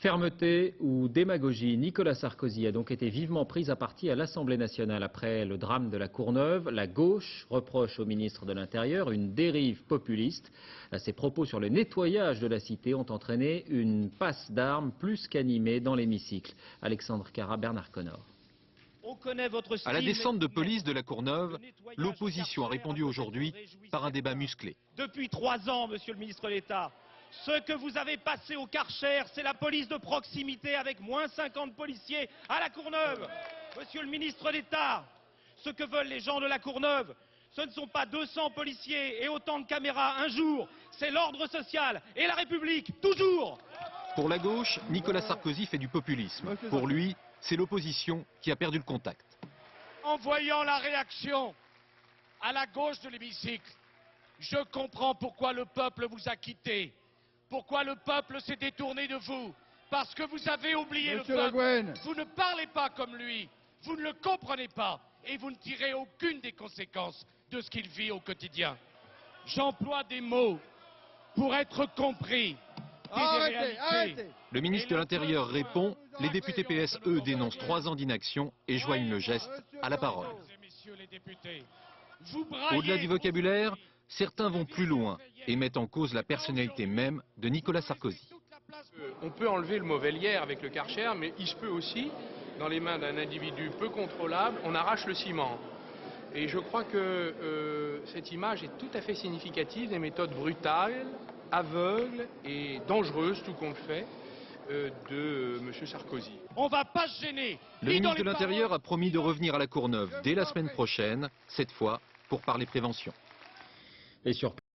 Fermeté ou démagogie, Nicolas Sarkozy a donc été vivement pris à partie à l'Assemblée nationale après le drame de la Courneuve. La gauche reproche au ministre de l'Intérieur une dérive populiste. Ses propos sur le nettoyage de la cité ont entraîné une passe d'armes plus qu'animée dans l'hémicycle. Alexandre Cara, Bernard Connor. À la descente de police de la Courneuve, l'opposition a répondu aujourd'hui par un débat musclé. Depuis 3 ans, monsieur le ministre d'État, ce que vous avez passé au Karcher, c'est la police de proximité avec moins 50 policiers à la Courneuve. Monsieur le ministre d'État, ce que veulent les gens de la Courneuve, ce ne sont pas 200 policiers et autant de caméras un jour, c'est l'ordre social et la République, toujours. Pour la gauche, Nicolas Sarkozy fait du populisme. Pour lui, c'est l'opposition qui a perdu le contact. En voyant la réaction à la gauche de l'hémicycle, je comprends pourquoi le peuple vous a quitté, pourquoi le peuple s'est détourné de vous, parce que vous avez oublié le peuple. Vous ne parlez pas comme lui, vous ne le comprenez pas et vous ne tirez aucune des conséquences de ce qu'il vit au quotidien. J'emploie des mots pour être compris. Arrêtez. Le ministre de l'Intérieur répond, les députés PS, eux, dénoncent 3 ans d'inaction et joignent le geste à la parole. Au-delà du vocabulaire, certains vont plus loin et mettent en cause la personnalité même de Nicolas Sarkozy. On peut enlever le mauvais lierre avec le Karcher, mais il se peut aussi, dans les mains d'un individu peu contrôlable, on arrache le ciment. Et je crois que cette image est tout à fait significative des méthodes brutales, aveugles et dangereuses, tout compte fait, de M. Sarkozy. On ne va pas se gêner. Le ministre de l'Intérieur a promis de revenir à la Courneuve dès la semaine prochaine, cette fois pour parler prévention. Et sur